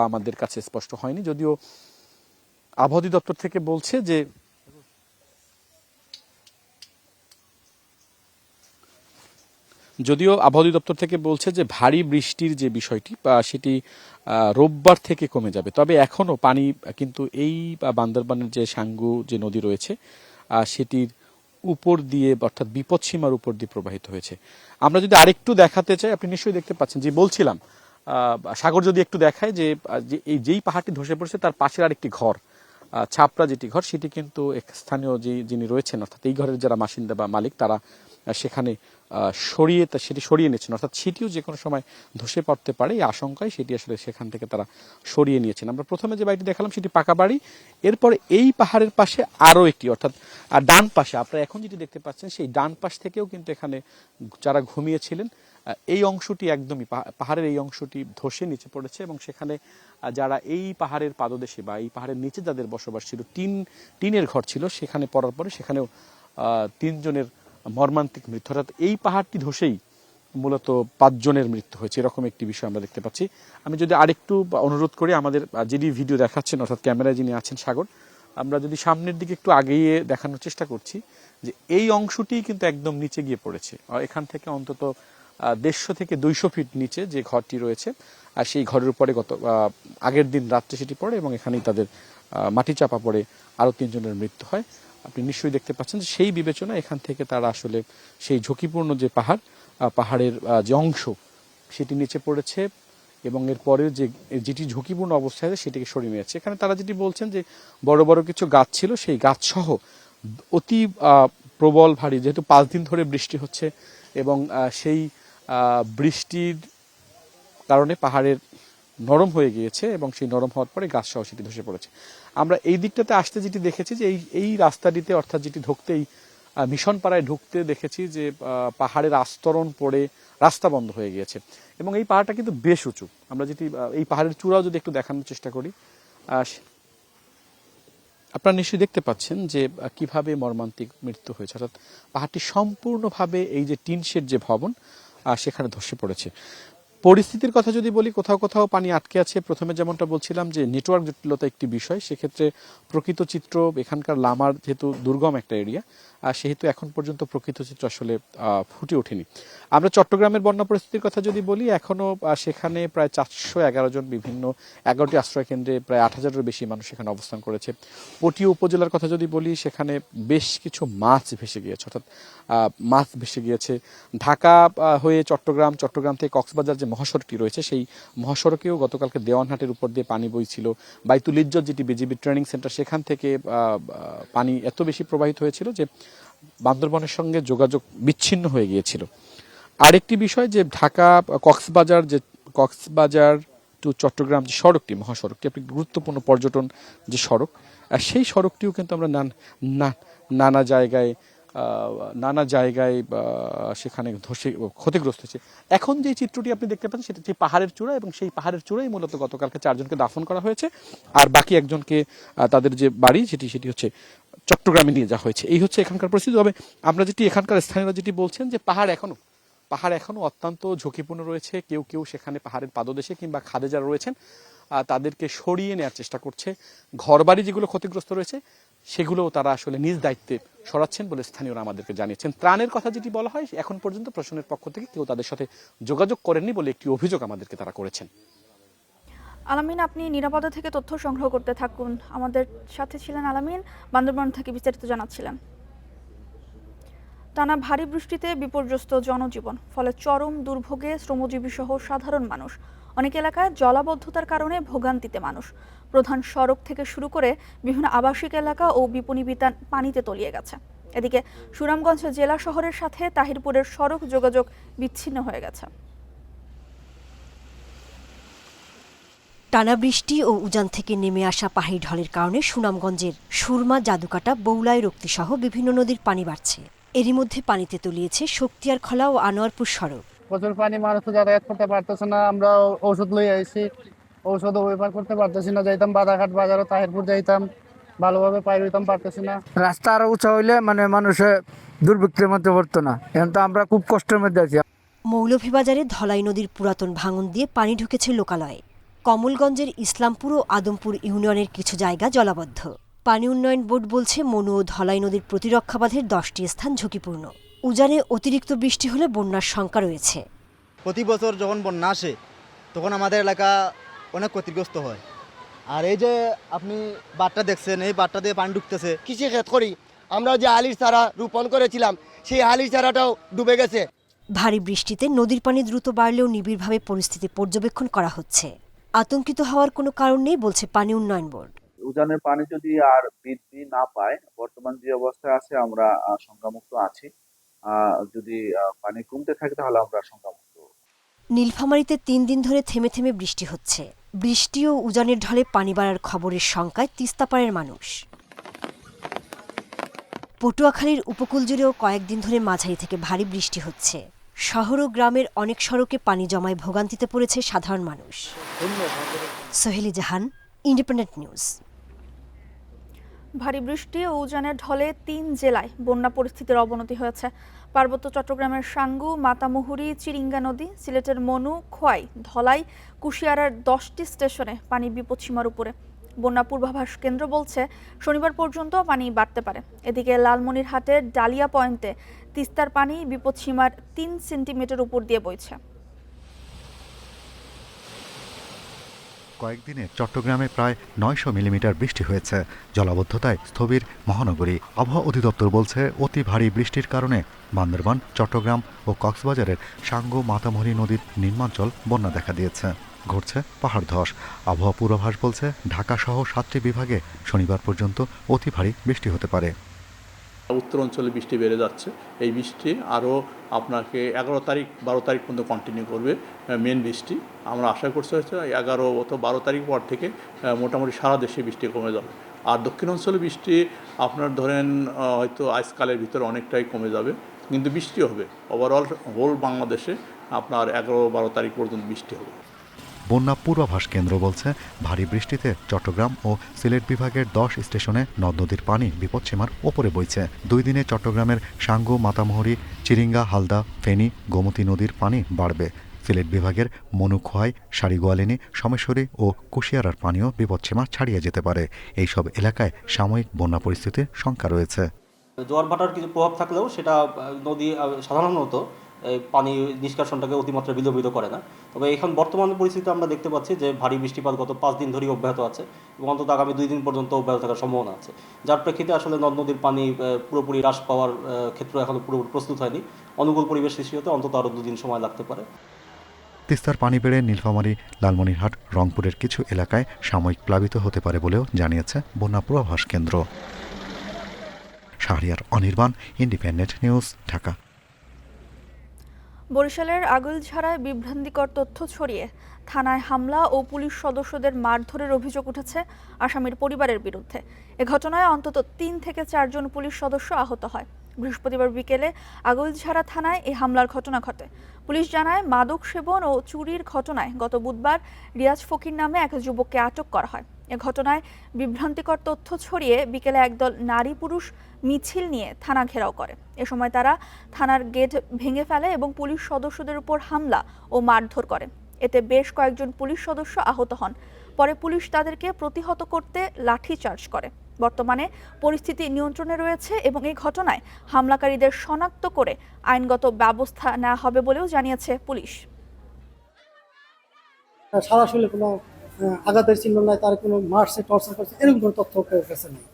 [SPEAKER 9] আমাদের কাছে স্পষ্ট হয়নি। যদিও আবহাওয়া অধিদপ্তর থেকে বলছে যে ভারী বৃষ্টির যে বিষয়টি সেটি রোববার থেকে কমে যাবে। তবে এখনো পানি কিন্তু এই বান্দরবানের যে সাঙ্গু যে নদী রয়েছে সেটির উপর দিয়ে অর্থাৎ বিপদসীমার উপর দিয়ে প্রবাহিত হয়েছে। আমরা যদি আরেকটু দেখাতে চাই, আপনি নিশ্চয়ই দেখতে পাচ্ছেন যে বলছিলাম সাগর যদি একটু দেখায় যে যেই পাহাড়টি ধসে পড়েছে তার পাশের আরেকটি ঘর, ছাপড়া যেটি ঘর, সেটি কিন্তু স্থানীয় যিনি রয়েছেন অর্থাৎ এই ঘরের যারা বাসিন্দা বা মালিক তারা সেখানে সেটি সরিয়ে নিচ্ছেন। অর্থাৎ সেটিও যে কোনো সময় ধসে পড়তে পারে এই আশঙ্কায় সেটি আসলে সেখান থেকে তারা সরিয়ে নিয়েছেন। আমরা প্রথমে যে বাড়িটি দেখালাম সেটি পাকা বাড়ি, এরপরে এই পাহাড়ের পাশে আরও একটি অর্থাৎ ডান পাশে আপনারা এখন যেটি দেখতে পাচ্ছেন সেই ডান পাশ থেকেও কিন্তু এখানে যারা ঘুমিয়েছিলেন এই অংশটি একদমই পাহাড়ের এই অংশটি ধসে নিচে পড়েছে এবং সেখানে যারা এই পাহাড়ের পাদদেশে বা এই পাহাড়ের নিচে যাদের বসবাস ছিল, টিনের ঘর ছিল, সেখানে পড়ার পরে সেখানেও 3 জনের মর্মান্তিক মৃত্যু। অর্থাৎ এই পাহাড়টি ধসেই মূলত 5 জনের মৃত্যু হয়েছে, এরকম একটি বিষয় আমরা দেখতে পাচ্ছি। আমি যদি আরেকটু অনুরোধ করি, আমাদের যিনি ভিডিও দেখাচ্ছেন অর্থাৎ ক্যামেরায় যিনি আছেন সাগর, আমরা যদি সামনের দিকে একটু আগিয়ে দেখানোর চেষ্টা করছি যে এই অংশটি কিন্তু একদম নিচে গিয়ে পড়েছে। এখান থেকে অন্তত 150 থেকে 200 ফিট নিচে যে ঘরটি রয়েছে আর সেই ঘরের উপরে আগের দিন রাত্রে সেটি পড়ে এবং এখানেই তাদের মাটি চাপা পড়ে আরও 3 জনের মৃত্যু হয়। আপনি নিশ্চয়ই দেখতে পাচ্ছেন যে সেই বিবেচনা এখান থেকে তারা আসলে সেই ঝুঁকিপূর্ণ যে পাহাড়ের যে অংশ সেটি নিচে পড়েছে এবং এরপরে যেটি ঝুঁকিপূর্ণ অবস্থায় আছে সেটিকে সরিয়ে নিয়েছে। এখানে তারা যেটি বলছেন যে বড় বড় কিছু গাছ ছিল, সেই গাছ সহ অতি প্রবল ভারী, যেহেতু 5 দিন ধরে বৃষ্টি হচ্ছে এবং সেই বৃষ্টির কারণে পাহাড়ের নরম হয়ে গিয়েছে এবং সেই নরম হওয়ার পরে গাছ সহ সেটি ধসে পড়েছে। আমরা এই দিকটাতে আসতে যেটি দেখেছি যে এই রাস্তাটিতে অর্থাৎ যেটি ঢুকতেই মিশন পাড়ায় ঢুকতে দেখেছি যে পাহাড়ের আস্তরণ পড়ে রাস্তা বন্ধ হয়ে গিয়েছে এবং এই পাহাড়টা কিন্তু বেশ উঁচু। আমরা যেটি এই পাহাড়ের চূড়াও যদি একটু দেখানোর চেষ্টা করি, আপনারা নিশ্চয়ই দেখতে পাচ্ছেন যে কিভাবে মর্মান্তিক মৃত্যু হয়েছে। অর্থাৎ পাহাড়টি সম্পূর্ণভাবে এই যে টিন শেড যে ভবন সেখানে ধসে পড়েছে। পরিস্থিতির কথা যদি বলি, কোথাও কোথাও পানি আটকে আছে। প্রথমে যেমনটা বলছিলাম যে নেটওয়ার্ক জটিলতা একটি বিষয়, সেক্ষেত্রে প্রকৃত চিত্র এখানকার লামার যেহেতু দুর্গম একটা এরিয়া সেহেতু এখন পর্যন্ত প্রকৃত চিত্র আসলে ফুটে ওঠেনি। আমরা চট্টগ্রামের বন্যা পরিস্থিতির কথা যদি বলি, এখনও সেখানে প্রায় 411 জন বিভিন্ন 11টি আশ্রয় কেন্দ্রে প্রায় 8,000-এরও বেশি মানুষ সেখানে অবস্থান করেছে। পটিয়া উপজেলার কথা যদি বলি, সেখানে বেশ কিছু মাছ ভেসে গিয়েছে, অর্থাৎ মাছ ভেসে গিয়েছে। ঢাকা হয়ে চট্টগ্রাম থেকে কক্সবাজার যে মহাসড়কটি রয়েছে সেই মহাসড়কেও গতকালকে দেওয়ানহাটের উপর দিয়ে পানি বইছিল। বাইতুল ইজ্জত যেটি বিজিবি ট্রেনিং সেন্টার, সেখান থেকে পানি এত বেশি প্রবাহিত হয়েছিল যে বান্দরবনের সঙ্গে যোগাযোগ বিচ্ছিন্ন হয়ে গিয়েছিল। আরেকটি বিষয় যে ঢাকা কক্সবাজার টু চট্টগ্রাম যে সড়কটি, মহাসড়কটি, একটি গুরুত্বপূর্ণ পর্যটন যে সড়ক, সেই সড়কটিও কিন্তু আমরা নানা জায়গায় সেখানে ধসে ক্ষতিগ্রস্ত হয়েছে। এখন যে চিত্রটি আপনি দেখতে পাচ্ছেন সেটা হচ্ছে পাহাড়ের চূড়া এবং সেই পাহাড়ের চূড়াই মূলত গতকালকে 4 জনকে দাফন করা হয়েছে আর বাকি একজনকে তাদের যে বাড়ি সেটি হচ্ছে চট্টগ্রামে নিয়ে যাওয়া হয়েছে। এই হচ্ছে এখানকার পরিস্থিতি। তবে আমরা যেটি এখানকার স্থানীয়রা যেটি বলছেন যে পাহাড় এখনো অত্যন্ত ঝুঁকিপূর্ণ রয়েছে। কেউ সেখানে পাহাড়ের পাদদেশে কিংবা খাদে যারা রয়েছেন তাদেরকে সরিয়ে নেওয়ার চেষ্টা করছে। ঘরবাড়ি যেগুলো ক্ষতিগ্রস্ত রয়েছে সেগুলোও তারা আসলে নিজ দায়িত্বে সরাচ্ছেন বলে স্থানীয়রা আমাদেরকে জানিয়েছেন। ত্রাণের কথা যেটি বলা হয়, এখন পর্যন্ত প্রশাসনের পক্ষ থেকে কেউ তাদের সাথে যোগাযোগ করেননি বলে একটি অভিযোগ আমাদেরকে তারা করেছেন।
[SPEAKER 1] আলামিন, আপনি নিরাপদা থেকে তথ্য সংগ্রহ করতে থাকুন। আমাদের সাথে ছিলেন আলামিন, বান্দরবান থেকে বিস্তারিত জানাচ্ছিলেন। টানা ভারী বৃষ্টিতে বিপর্যস্ত জনজীবন, ফলে চরম দুর্ভোগে শ্রমজীবী সহ সাধারণ মানুষ। অনেক এলাকায় জলাবদ্ধতার কারণে ভোগান্তিতে মানুষ। প্রধান সড়ক থেকে শুরু করে বিভিন্ন আবাসিক এলাকা ও বিপণী বিতান পানিতে তলিয়ে গেছে। এদিকে সুনামগঞ্জ জেলা শহরের সাথে তাহিরপুরের সড়ক যোগাযোগ বিচ্ছিন্ন হয়ে গেছে।
[SPEAKER 14] টানা বৃষ্টি ও উজান থেকে নেমে আসা পাহাড়ি ঢলের কারণে সুনামগঞ্জের সুরমা, জাদুকাটা, বৌলাই, রক্তিসহ বিভিন্ন নদীর পানি বাড়ছে। এরই মধ্যে পানিতে তলিয়েছে শক্তিয়ার খোলা ও আনোয়ারপুর সড়ক।
[SPEAKER 8] প্রচুর পানি, মানুষ তো যাতায়াত করতে পারতেছে না। আমরা ঔষধ লই আইছি, ঔষধও ব্যবহার করতে পারতেছি না। যাইতাম বাজারঘাট বাজারও, তাহিরপুর যাইতাম, ভালোভাবে পাইর হইতাম পারতেছি না।
[SPEAKER 5] রাস্তা আরো উঁচা হইলে মানুষের দুর্ভিক্ষের মধ্যে পড়তো না। এখন তো আমরা খুব কষ্টের মধ্যে আছি।
[SPEAKER 14] মৌলভীবাজারে ধলাই নদীর পুরাতন ভাঙন দিয়ে পানি ঢুকেছে লোকালয়ে। কমলগঞ্জের ইসলামপুর ও আদমপুর ইউনিয়নের কিছু জায়গা জলাবদ্ধ। পানি উন্নয়ন বোর্ড বলছে, মনু ও ধলাই নদীর প্রতিরক্ষা বাঁধের 10টি স্থান ঝুঁকিপূর্ণ। উজানে অতিরিক্ত বৃষ্টি হলে বন্যার শঙ্কা রয়েছে।
[SPEAKER 5] প্রতি বছর যখন বন্যা আসে তখন আমাদের এলাকা অনেক ক্ষতিগ্রস্ত হয়। আর এই যে আপনি বাঁধটা দেখছেন, এই বাঁধটা দিয়ে পানি ঢুকতেছে। কৃষি ক্ষেত করি আমরা, যে আলির চারা রোপণ করেছিলাম সেই আলির চারাটাও ডুবে গেছে।
[SPEAKER 14] ভারী বৃষ্টিতে নদীর পানি দ্রুত বাড়লেও নিবিড়ভাবে পরিস্থিতি পর্যবেক্ষণ করা হচ্ছে। আতঙ্কিত হওয়ার কোনো কারণ নেই বলছে পানি উন্নয়ন বোর্ড।
[SPEAKER 13] উজানের পানি যদি আর বৃদ্ধি না পায়, বর্তমান যে অবস্থায় আছে আমরা শঙ্কামুক্ত আছি। যদি পানি কমতে থাকে তাহলে আমরা শঙ্কামুক্ত।
[SPEAKER 14] নীলফামারীতে 3 দিন ধরে থেমে থেমে বৃষ্টি হচ্ছে। বৃষ্টি ও উজানের ঢলে পানি বাড়ার খবরের শঙ্কায় তিস্তাপাড়ের মানুষ। পটুয়াখালীর উপকূল জুড়েও কয়েকদিন ধরে মাঝারি থেকে ভারী বৃষ্টি হচ্ছে। শহর ও গ্রামের অনেক সড়কে পানি জমায় ভোগান্তিতে পড়েছে সাধারণ মানুষ। সোহেলি জাহান, ইন্ডিপেন্ডেন্ট নিউজ।
[SPEAKER 1] ভারী বৃষ্টি ও উজানের ঢলে 3 জেলায় বন্যা পরিস্থিতির অবনতি হয়েছে। পার্বত্য চট্টগ্রামের সাঙ্গু, মাতামুহুরী, চিরিঙ্গা নদী, সিলেটের মনু, খোয়াই, ধলাই, কুশিয়ারার 10টি স্টেশনে পানি বিপদসীমার উপরে। বন্যা পূর্বাভাস কেন্দ্র বলছে, শনিবার পর্যন্ত পানি বাড়তে পারে। এদিকে লালমনিরহাটের ডালিয়া পয়েন্টে তিস্তার পানি বিপদসীমার 3 সেন্টিমিটার উপর দিয়ে বইছে।
[SPEAKER 15] কয়েকদিনে চট্টগ্রামে প্রায় 900 মিলিমিটার বৃষ্টি হয়েছে। জলাবদ্ধতায় স্থবির মহানগরী। আবহাওয়া অধিদপ্তর বলছে, অতি ভারী বৃষ্টির কারণে বান্দরবান, চট্টগ্রাম ও কক্সবাজারের সাঙ্গু, মাতামুহুরী নদীর নিম্নাঞ্চল বন্যা দেখা দিয়েছে। ঘটছে পাহাড় ধস। আবহাওয়া পূর্বাভাস বলছে, ঢাকা সহ 7টি বিভাগে শনিবার পর্যন্ত অতি ভারী বৃষ্টি হতে পারে।
[SPEAKER 16] উত্তর অঞ্চলে বৃষ্টি বেড়ে যাচ্ছে। এই বৃষ্টি আরও আপনাকে 11 তারিখ 12 তারিখ পর্যন্ত কন্টিনিউ করবে মেন বৃষ্টি। আমরা আশা করছি হচ্ছে 11 অথবা 12 তারিখ পর থেকে মোটামুটি সারা দেশে বৃষ্টি কমে যাবে। আর দক্ষিণ অঞ্চলে বৃষ্টি আপনার ধরেন হয়তো আজকালের ভিতরে অনেকটাই কমে যাবে, কিন্তু বৃষ্টি হবে। ওভারঅল হোল বাংলাদেশে আপনার 11-12 তারিখ পর্যন্ত বৃষ্টি হবে।
[SPEAKER 15] বন্যা পূর্বাভাস কেন্দ্র বলছে, ভারী বৃষ্টিতে চট্টগ্রাম ও সিলেট বিভাগের 10 স্টেশনে নদ নদীর পানি বিপদসীমার ওপরে বইছে। 2 দিনে চট্টগ্রামের সাঙ্গু, মাতামুহুরী, চিরিঙ্গা, হালদা, ফেনী, গোমতী নদীর পানি বাড়বে। সিলেট বিভাগের মনু, খোয়াই, সারিগোয়ালিনী, সোমেশ্বরী ও কুশিয়ারার পানিও বিপদসীমা ছাড়িয়ে যেতে পারে। এইসব এলাকায় সাময়িক বন্যা পরিস্থিতির শঙ্কা রয়েছে।
[SPEAKER 17] জোয়ার ভাটার কিছু প্রভাব থাকলেও সেটা নদী সাধারণত পানি নিষ্কাশনটাকে অতিমাত্রা বিলম্বিত করে না। তবে এখন বর্তমান পরিস্থিতিতে আমরা দেখতে পাচ্ছি যে ভারী বৃষ্টিপাত গত 5 দিন ধরেই অব্যাহত আছে এবং অন্তত আগামী 2 দিন পর্যন্ত অব্যাহত থাকার সম্ভাবনা আছে, যার প্রেক্ষিতে আসলে নদ নদীর পানি পুরোপুরি হ্রাস পাওয়ার ক্ষেত্রে এখনো পুরোপুরি প্রস্তুত হয়নি। অনুকূল পরিবেশ সৃষ্টি হতে অন্তত আরও 2 দিন সময় লাগতে পারে।
[SPEAKER 15] তিস্তার পানি বেড়ে নীলফামারী, লালমনিরহাট, রংপুরের কিছু এলাকায় সাময়িক প্লাবিত হতে পারে বলেও জানিয়েছে বন্যা পূর্বাভাস কেন্দ্র। Shahriar Anirban, independent news, Dhaka.
[SPEAKER 1] বরিশালের আগৈলঝাড়ায় বিভ্রান্তিকর তথ্য ছড়িয়ে থানায় হামলা ও পুলিশ সদস্যদের মারধরের অভিযোগ উঠেছে আসামির পরিবারের বিরুদ্ধে। এ ঘটনায় অন্তত 3 থেকে 4 জন পুলিশ সদস্য আহত হয়। বৃহস্পতিবার বিকেলে আগৈলঝাড়া থানায় এই হামলার ঘটনা ঘটে। পুলিশ জানায়, মাদক সেবন ও চুরির ঘটনায় গত বুধবার রিয়াজ ফকির নামে এক যুবককে আটক করা হয়। এ ঘটনায় বিভ্রান্তিকর তথ্য ছড়িয়ে বিকেলে একদল নারী পুরুষ মিছিল নিয়ে থানা ঘেরাও করে। এ সময় তারা থানার গেট ভেঙে ফেলে এবং পুলিশ সদস্যদের উপর হামলা ও মারধর করে। এতে বেশ কয়েকজন পুলিশ সদস্য আহত হন। পরে পুলিশ তাদেরকে প্রতিহত করতে লাঠিচার্জ করে। বর্তমানে পরিস্থিতি নিয়ন্ত্রণে রয়েছে এবং এই ঘটনায় হামলাকারীদের শনাক্ত করে আইনগত ব্যবস্থা নেওয়া হবে বলেও জানিয়েছে পুলিশ।
[SPEAKER 18] সারা শরীরে কোনো আঘাতের চিহ্ন নাই, তার কোনো মারছে টর্চার করছে এরকম কোনো তথ্য কাছে নেই।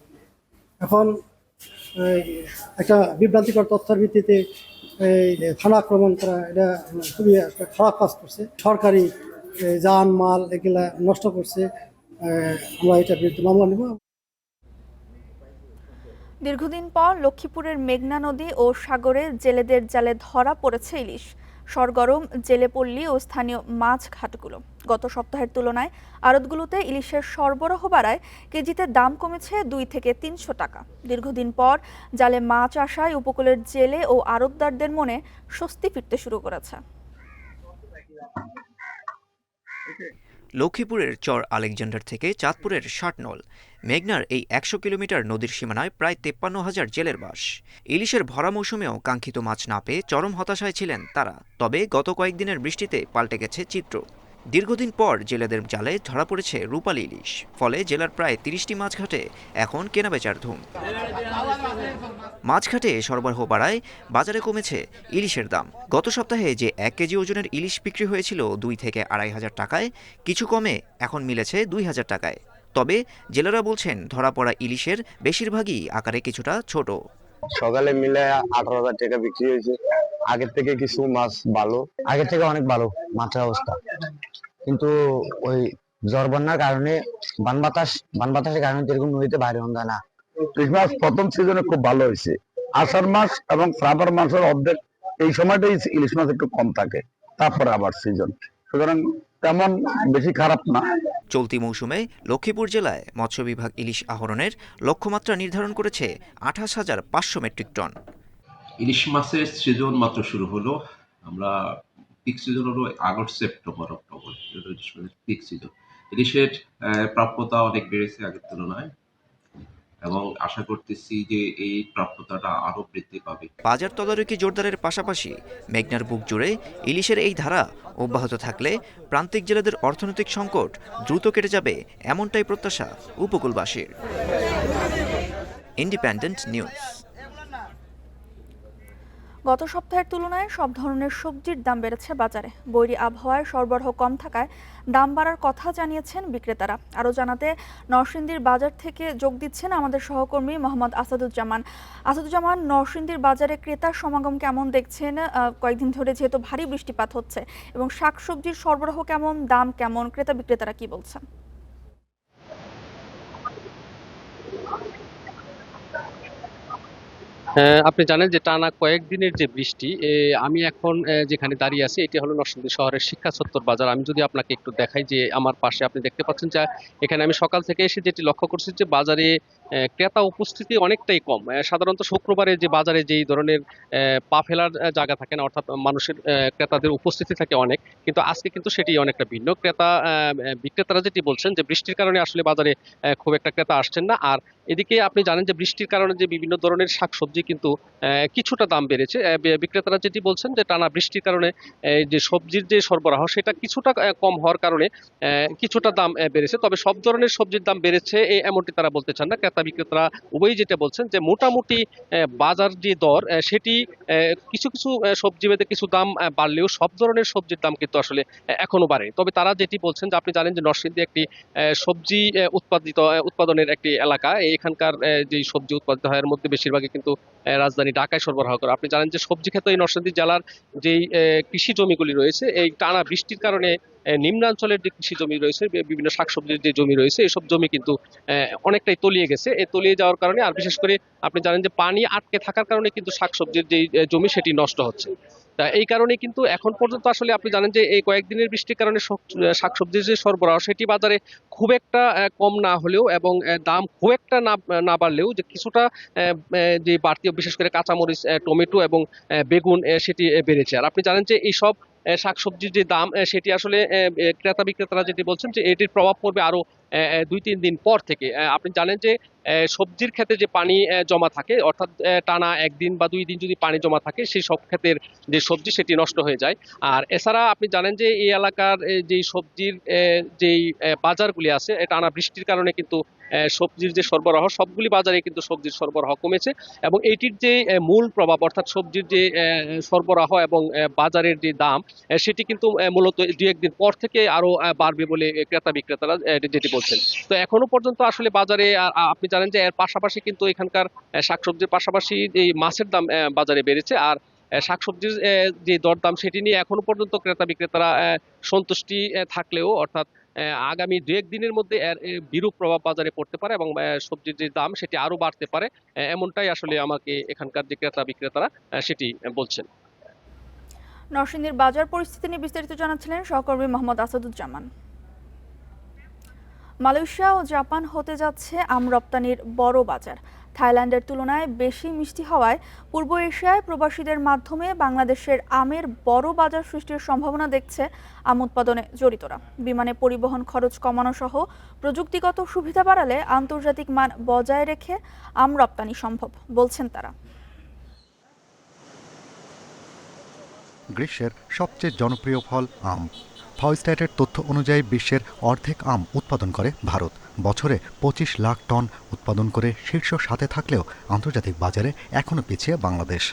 [SPEAKER 18] এখন একটা বিভ্রান্তিকর তথ্যের ভিত্তিতে থানা আক্রমণ করা এটা খুবই একটা খারাপ কাজ করছে। সরকারি যান মাল এগুলা নষ্ট করছে, আমরা এটার বিরুদ্ধে মামলা নেব।
[SPEAKER 1] দীর্ঘদিন পর লক্ষ্মীপুরের মেঘনা নদী ও সাগরে জেলেদের জালে ধরা পড়েছে ইলিশ। সরগরম জেলেপল্লী ও স্থানীয় মাছ ঘাটগুলো। গত সপ্তাহের তুলনায় আড়তগুলোতে ইলিশের সরবরাহ বাড়ায় কেজিতে দাম কমেছে 2 থেকে 300 টাকা। দীর্ঘদিন পর জালে মাছ আসায় উপকূলের জেলে ও আড়তদারদের মনে স্বস্তি ফিরতে শুরু করেছে।
[SPEAKER 19] লক্ষ্মীপুরের চর আলেকজান্ডার থেকে চাঁদপুরের 60 নল মেঘনার এই 100 কিলোমিটার নদীর সীমানায় প্রায় 53,000 জেলের বাস। ইলিশের ভরা মৌসুমেও কাঙ্ক্ষিত মাছ না পেয়ে চরম হতাশায় ছিলেন তারা। তবে গত কয়েকদিনের বৃষ্টিতে পাল্টে গেছে চিত্র। দীর্ঘদিন পর জেলেদের জালে ধরা পড়েছে রূপালী ইলিশ। ফলে জেলার প্রায় 30টি মাছঘাটে এখন কেনাবেচার ধুম। মাছঘাটে সরবরাহ বাড়ায় বাজারে কমেছে ইলিশের দাম। গত সপ্তাহে যে 1 কেজি ওজনের ইলিশ বিক্রি হয়েছিল 2 থেকে 2,500 টাকায়, কিছু কমে এখন মিলেছে 2,000 টাকায়। তবে জেলেরা বলছেন ধরা পড়া ইলিশের বেশিরভাগই আকারে কিছুটা ছোট।
[SPEAKER 20] সকালে মিলে 18,000 টাকা বিক্রি হয়েছে। আগের থেকে কিছু মাছ ভালো, আগের থেকে অনেক ভালো মাছের অবস্থা, কিন্তু ওই ঝড় বন্যার কারণে বানবাতাসের কারণে যেরকম নদীতে বাইরে হন যায় না।
[SPEAKER 21] ইলিশ মাছ প্রথম সিজনে খুব ভালো হয়েছে। আষাঢ় মাস এবং শ্রাবণ মাসের অর্ধেক এই সময়টাই ইলিশ মাছ একটু কম থাকে, তারপরে আবার সিজন, সুতরাং তেমন বেশি খারাপ না।
[SPEAKER 19] চলতি মৌসুমে লক্ষ্মীপুর জেলায় মৎস্য বিভাগ ইলিশ আহরণের লক্ষ্যমাত্রা নির্ধারণ করেছে 28,500 মেট্রিক টন।
[SPEAKER 22] ইলিশ মাছের সিজন মাত্র শুরু হলো। আমরা পিক সিজন হলো August September October, peak season. ইলিশের প্রাপ্যতা অনেক বেড়েছে আগের তুলনায় এবং আশা করতেছি যে এই প্রাপ্যতাটা আরো বৃদ্ধি পাবে।
[SPEAKER 19] বাজার তদারকি জোরদারের পাশাপাশি মেঘনার বুক জুড়ে ইলিশের এই ধারা অব্যাহত থাকলে প্রান্তিক জেলেদের অর্থনৈতিক সংকট দ্রুত কেটে যাবে, এমনটাই প্রত্যাশা উপকূলবাসীর। Independent news.
[SPEAKER 1] গত সপ্তাহের তুলনায় সব ধরনের সবজির দাম বেড়েছে বাজারে। বৈরী আবহাওয়ায় সরবরাহ কম থাকায় দাম বাড়ার কথা জানিয়েছেন বিক্রেতারা। আরও জানাতে নরসিংদীর বাজার থেকে যোগ দিচ্ছেন আমাদের সহকর্মী মোহাম্মদ আসাদুজ্জামান। আসাদুজ্জামান, নরসিংদীর বাজারে ক্রেতার সমাগম কেমন দেখছেন? কয়েকদিন ধরে যেহেতু ভারী বৃষ্টিপাত হচ্ছে, এবং শাকসবজির সরবরাহ কেমন, দাম কেমন, ক্রেতা বিক্রেতারা কি বলছেন?
[SPEAKER 23] আপনি জানেন যে টানা কয়েকদিনের যে বৃষ্টি, আমি এখন যেখানে দাঁড়িয়ে আছি এটি হলো নরসিংদী শহরের শিক্ষা চত্বর বাজার। আমি যদি আপনাকে একটু দেখাই, যে আমার পাশে আপনি দেখতে পাচ্ছেন যে এখানে আমি সকাল থেকে এসে যেটি লক্ষ্য করছি যে বাজারে ক্রেতা উপস্থিতি অনেকটাই কম। সাধারণত শুক্রবারে যে বাজারে যেই ধরনের পা ফেলার জায়গা থাকে না, অর্থাৎ মানুষের ক্রেতাদের উপস্থিতি থাকে অনেক, কিন্তু আজকে কিন্তু সেটি অনেকটা ভিন্ন। বিক্রেতারা যেটি বলছেন যে বৃষ্টির কারণে আসলে বাজারে খুব একটা ক্রেতা আসছেন না। আর এদিকে আপনি জানেন যে বৃষ্টির কারণে যে বিভিন্ন ধরনের শাকসবজি কিন্তু কিছুটা দাম বেড়েছে। বিক্রেতারা যেটি বলছেন যে টানা বৃষ্টির কারণে যে সবজির যে সরবরাহ সেটা কিছুটা কম হওয়ার কারণে কিছুটা দাম বেড়েছে। তবে সব ধরনের সবজির দাম বেড়েছে এমনটি তারা বলতে চান না। ক্রেতা বিক্রেতারা উভয়ই যেটা বলছেন যে মোটামুটি বাজার যে দর সেটি কিছু কিছু সবজি ভেদে কিছু দাম বাড়লেও সব ধরনের সবজির দাম কিন্তু আসলে এখনো বাড়ে। তবে তারা যেটি বলছেন যে আপনি জানেন যে নরসিংদী একটি সবজি উৎপাদনের একটি এলাকা। এখানকার যে সবজি উৎপাদিত হয় এর মধ্যে বেশিরভাগই কিন্তু রাজধানী ঢাকায় সরবরাহ করে। আপনি জানেন যে সবজি ক্ষেত্রে এই নরসিংদী জেলার যেই কৃষি জমিগুলি রয়েছে, এই টানা বৃষ্টির কারণে নিম্নাঞ্চলের যে কৃষি জমি রয়েছে, বিভিন্ন শাকসবজির যে জমি রয়েছে, এইসব জমি কিন্তু অনেকটাই তলিয়ে গেছে। এই তলিয়ে যাওয়ার কারণে, আর বিশেষ করে আপনি জানেন যে পানি আটকে থাকার কারণে কিন্তু শাকসবজির যে জমি সেটি নষ্ট হচ্ছে। এই কারণে কিন্তু এখন পর্যন্ত আসলে আপনি জানেন যে এই কয়েকদিনের বৃষ্টির কারণে শাকসবজির যে সরবরাহ সেটি বাজারে খুব একটা কম না হলেও এবং দাম খুব একটা না বাড়লেও যে কিছুটা যে বাড়তি, বিশেষ করে কাঁচামরিচ, টমেটো এবং বেগুন সেটি বেড়েছে। আর আপনি জানেন যে এইসব শাকসবজির যে দাম সেটি আসলে ক্রেতা বিক্রেতারা যেটি বলছেন যে এটির প্রভাব পড়বে আরো 2-3 দিন পর থেকে। আপনি জানেন যে সবজির ক্ষেতে যে পানি জমা থাকে, অর্থাৎ টানা একদিন বা 2 দিন যদি পানি জমা থাকে, সেই সব ক্ষেতের যে সবজি সেটি নষ্ট হয়ে যায়। আর এছাড়া আপনি জানেন যে এই এলাকার যেই সবজির যেই বাজারগুলি আছে, টানা বৃষ্টির কারণে কিন্তু সবজির যে সরবরাহ, সবগুলি বাজারে কিন্তু সবজির সরবরাহ কমেছে এবং এইটির যে মূল প্রভাব, অর্থাৎ সবজির যে সরবরাহ এবং বাজারের যে দাম, সেটি কিন্তু মূলত 2-1 দিন পর থেকে আরো বাড়বে বলে ক্রেতা বিক্রেতারা যেটি বলছেন। তো এখনো পর্যন্ত আসলে বাজারে আপনি জানেন যে এর পাশাপাশি কিন্তু এখানকার শাকসবজির পাশাপাশি এই মাছের দাম বাজারে বেড়েছে। আর শাকসবজির যে দরদাম সেটি নিয়ে এখনো পর্যন্ত ক্রেতা বিক্রেতারা সন্তুষ্টি থাকলেও, অর্থাৎ আগামী 2-1 দিনের মধ্যে এর বিরূপ প্রভাব বাজারে পড়তে পারে এবং সবজির যে দাম সেটি আরো বাড়তে পারে, এমনটাই আসলে আমাকে এখানকার যে ক্রেতা বিক্রেতারা সেটি বলছেন।
[SPEAKER 1] নরসিংদীর বাজার পরিস্থিতি নিয়ে বিস্তারিত জানাচ্ছিলেন সহকর্মী মোহাম্মদ আসাদুজ্জামান। মালয়েশিয়া ও জাপান হতে যাচ্ছে আম রপ্তানির বড় বাজার। থাইল্যান্ডের তুলনায় বেশি মিষ্টি হওয়ায় পূর্ব এশিয়ায় প্রবাসীদের মাধ্যমে বাংলাদেশের আমের বড় বাজার সৃষ্টির সম্ভাবনা দেখছে আম উৎপাদনে জড়িতরা। বিমানে পরিবহন খরচ কমানো সহ প্রযুক্তিগত সুবিধা বাড়ালে আন্তর্জাতিক মান বজায় রেখে আম রপ্তানি সম্ভব বলছেন তারা।
[SPEAKER 15] গ্রীষ্মের সবচেয়ে জনপ্রিয় ফল আম। ফাওস্ট্যাটের তথ্য অনুযায়ী বিশ্বের অর্ধেক আম উৎপাদন করে ভারত। বছরে 25 লাখ টন উৎপাদন করে শীর্ষ 7-এ থাকলেও আন্তর্জাতিক বাজারে এখনও পিছিয়ে বাংলাদেশ।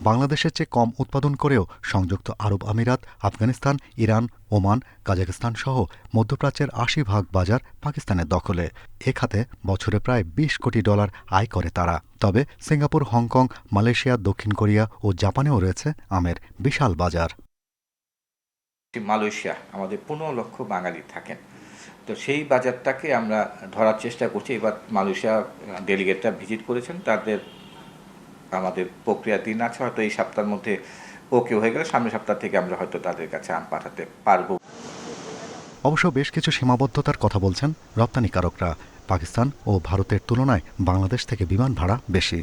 [SPEAKER 15] বাংলাদেশের চেয়ে কম উৎপাদন করেও সংযুক্ত আরব আমিরাত, আফগানিস্তান, ইরান, ওমান, কাজাখস্তান সহ মধ্যপ্রাচ্যের 80% বাজার পাকিস্তানের দখলে। এ খাতে বছরে প্রায় $20 কোটি আয় করে তারা। তবে সিঙ্গাপুর, হংকং, মালয়েশিয়া, দক্ষিণ কোরিয়া ও জাপানেও রয়েছে আমের বিশাল বাজার।
[SPEAKER 2] মালয়েশিয়া আমাদের 15 লক্ষ বাঙালি থাকেন, তো সেই বাজারটাকে আমরা ধরার চেষ্টা করছি। এবার মালয়েশিয়া ডেলিগেটরা ভিজিট করেছেন, তাদের আমাদের প্রক্রিয়াধীন আছে, হয়তো এই সপ্তাহের মধ্যে ওকে হয়ে গেলে সামনের সপ্তাহ থেকে আমরা হয়তো তাদের কাছে আম পাঠাতে পারবো।
[SPEAKER 15] অবশ্য বেশ কিছু সীমাবদ্ধতার কথা বলছেন রপ্তানিকারকরা। পাকিস্তান ও ভারতের তুলনায় বাংলাদেশ থেকে বিমান ভাড়া বেশি।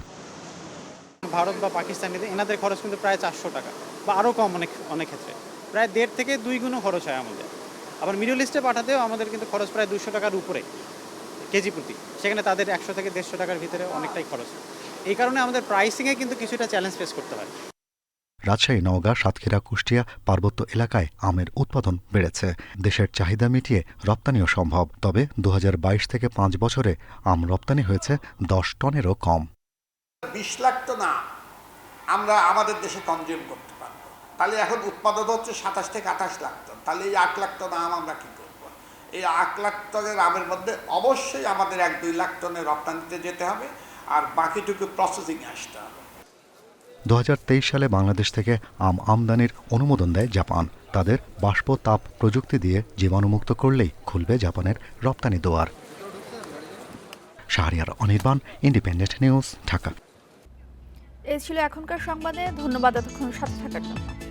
[SPEAKER 4] ভারত বা পাকিস্তানিদের এনাদের খরচ কিন্তু প্রায় 400 টাকা বা আরও কম, অনেক ক্ষেত্রে প্রায় 1.5 থেকে 2 গুণ খরচ হয় আমাদের। আবার মিডল ইস্টে পাঠাতেও আমাদের কিন্তু খরচ প্রায় 200 টাকার উপরে কেজি প্রতি, সেখানে তাদের 100 থেকে 150 টাকার ভিতরে অনেকটাই খরচ। এই কারণে আমাদের প্রাইসিংয়ে কিন্তু কিছুটা চ্যালেঞ্জ ফেস করতে হয়।
[SPEAKER 15] রাজশাহী, নওগাঁ, সাতক্ষীরা, কুষ্টিয়া পার্বত্য এলাকায় আমের উৎপাদন বেড়েছে। দেশের চাহিদা মিটিয়ে রপ্তানিও সম্ভব। তবে 2022 থেকে 5 বছরে আম রপ্তানি হয়েছে 10 টনেরও কম।
[SPEAKER 6] 20 লাখ টন আমরা আমাদের দেশে কনজিউম করতে পারবো, তাহলে এখন উৎপাদন হচ্ছে 27 থেকে 28 লাখ টন। তাহলে এই 8 লাখ টন আম আমরা কি করবো? এই 8 লাখ টনের আমের মধ্যে অবশ্যই আমাদের 1-2 লাখ টনের রপ্তানিতে যেতে হবে, আর বাকিটুকু প্রসেসিংয়ে আসতে হবে।
[SPEAKER 15] 2023 সালে বাংলাদেশ থেকে আম আমদানির অনুমোদন দেয় জাপান। তাদের বাষ্প তাপ প্রযুক্তি দিয়ে জীবাণুমুক্ত করলেই খুলবে জাপানের রপ্তানি দুয়ার। Shahriar Anirban, independent news, Dhaka.
[SPEAKER 1] এই ছিল এখনকার সংবাদে। ধন্যবাদ এতক্ষণ সাথে থাকার জন্য।